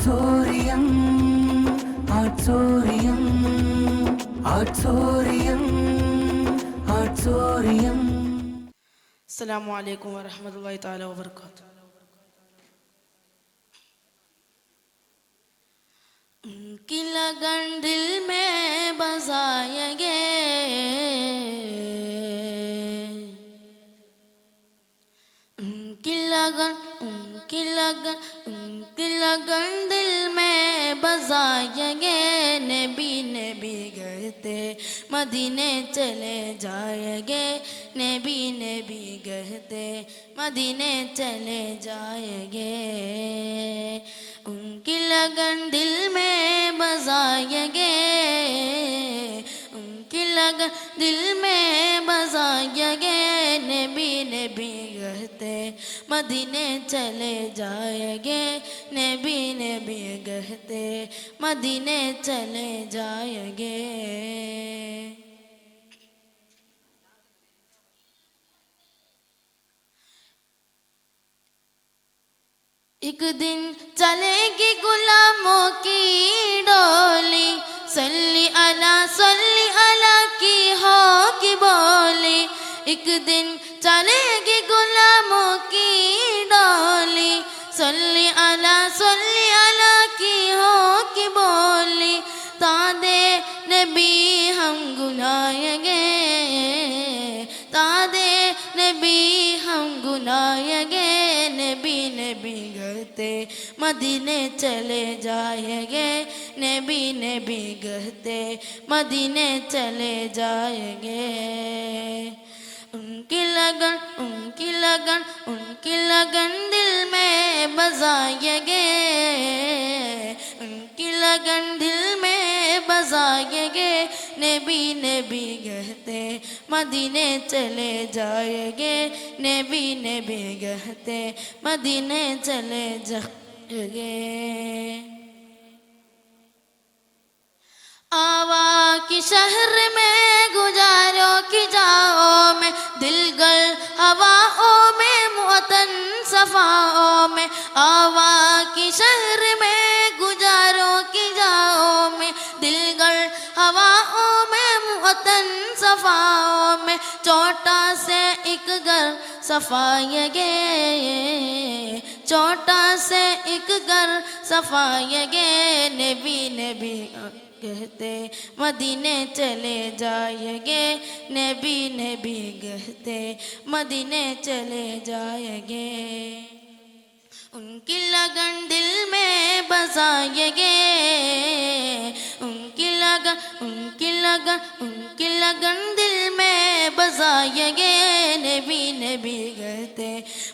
Auditorium auditorium auditorium auditorium. അസ്സലാമു അലൈക്കും വറഹ്മത്തുള്ളാഹി തആല വബറകാതുഹു. उनकी लगन दिल में बसाएंगे, उनकी लगन दिल में बसाएंगे. नबी नबी कहते मदीने चले जाएंगे, नबी नबी कहते मदीने चले जाएंगे. उनकी लगन दिल में बसाएंगे, उनकी लगन दिल में बसाएंगे. नबी नबी कहते मदीने चले जाएंगे, नबी नबी कहते मदीने चले जाएंगे. एक दिन चलेगी गुलामों की डोली, सल्ली अला की होगी बोली. एक दिन चलेगी गुलामों की डोली, सल्ली अला की होगी बोली. तादे नबी हम गुनाएंगे, तादे नबी हम गुनाएंगे. नबी नबी कहते मदीने चले जाएंगे, नबी नबी कहते मदीने चले जाएंगे. उनकी लगन दिल में बसाएंगे, उनकी लगन दिल में बसाएंगे. नबी नबी कहते मदीने चले जाएंगे, नबी नबी कहते मदीने चले जाएंगे. आवा की शहर में गुजारो की जाओ में, दिलगल हवाओं में मुअतन सफाओं में. आवा की शहर में गुजारो की जाओ में, दिलगल हवाओं में मुअतन सफाओं में. छोटा से एक घर सफाएंगे, छोटा से एक घर सफाएंगे. नबी नबी कहते मदीने चले जाएंगे, नबी नबी कहते मदीने चले जाएंगे. उनकी लगन दिल में बसाएंगे, उनकी लगन दिल में बसाएंगे. नबी नबी कहते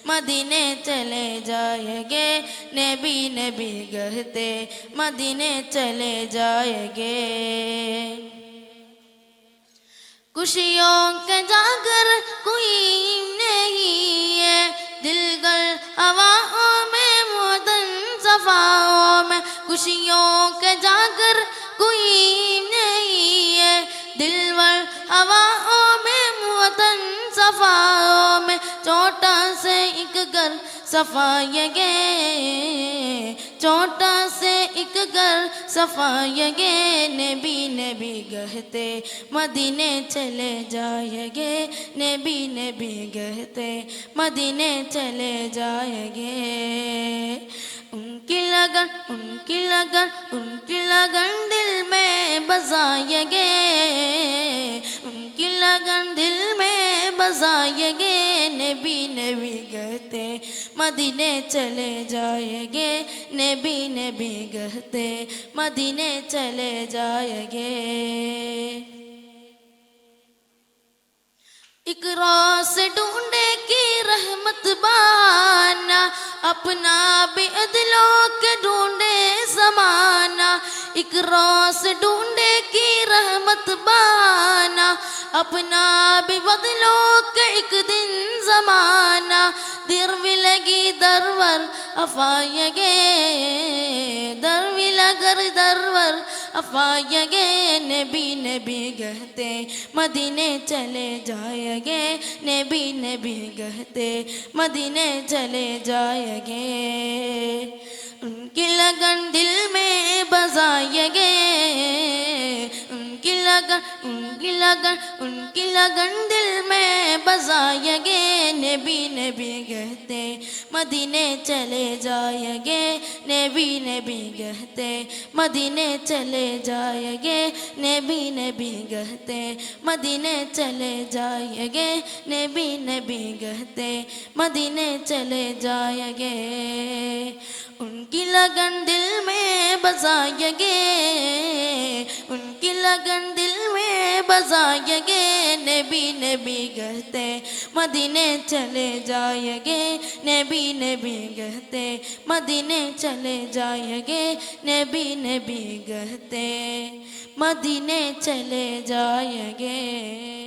मदीने चले जाएंगे, नबी नबी कहते मदीने चले जाएंगे. खुशियों के जागर कोई नहीं है, दिलगल हवाओं में मुअतन सफाओं में. खुशियों के जागर कोई नहीं है, दिलवर हवाओं में मुअतन सफाओं में. छोटा से एक घर सफाएंगे, छोटा से एक घर सफाएंगे. नबी नबी कहते मदीने चले जाएंगे, नबी नबी कहते मदीने चले जाएंगे. उनकी लगन दिल में बसाएंगे, उनकी लगन दिल में बसाएंगे. नबी नबी कहते मदीने चले जाएंगे, नबी नबी कहते मदीने चले जाएंगे. एक रोज़ ढूंढे की रहमत बहाना, अपना बेअदलों के ढूंढे ज़माना. एक रोज़ ढूंढे की रहमत बहाना, अपना बेअदलों के एक दिन ज़माना. दिरवी लगी दरवर अफाएंगे, दरवी लगर दरवर अफाएंगे. नबी नबी कहते मदीने चले जाएंगे, नबी नबी कहते मदीने चले जाएंगे. उनकी लगन दिल उनकी लगन दिल में बजाएंगे, नबी नबी कहते मदीने चले जाएंगे, नबी नबी कहते मदीने चले जाएंगे, नबी नबी कहते मदीने चले जाएंगे, नबी नबी कहते मदीने चले जाएंगे। उनकी लगन दिल में बजाएंगे, उनकी लगन दिल में बजाएंगे, नबी नबी कहते मदीने चले जाएंगे, नबी नबी कहते मदीने चले जाएंगे, नबी नबी कहते मदीने चले जाएंगे।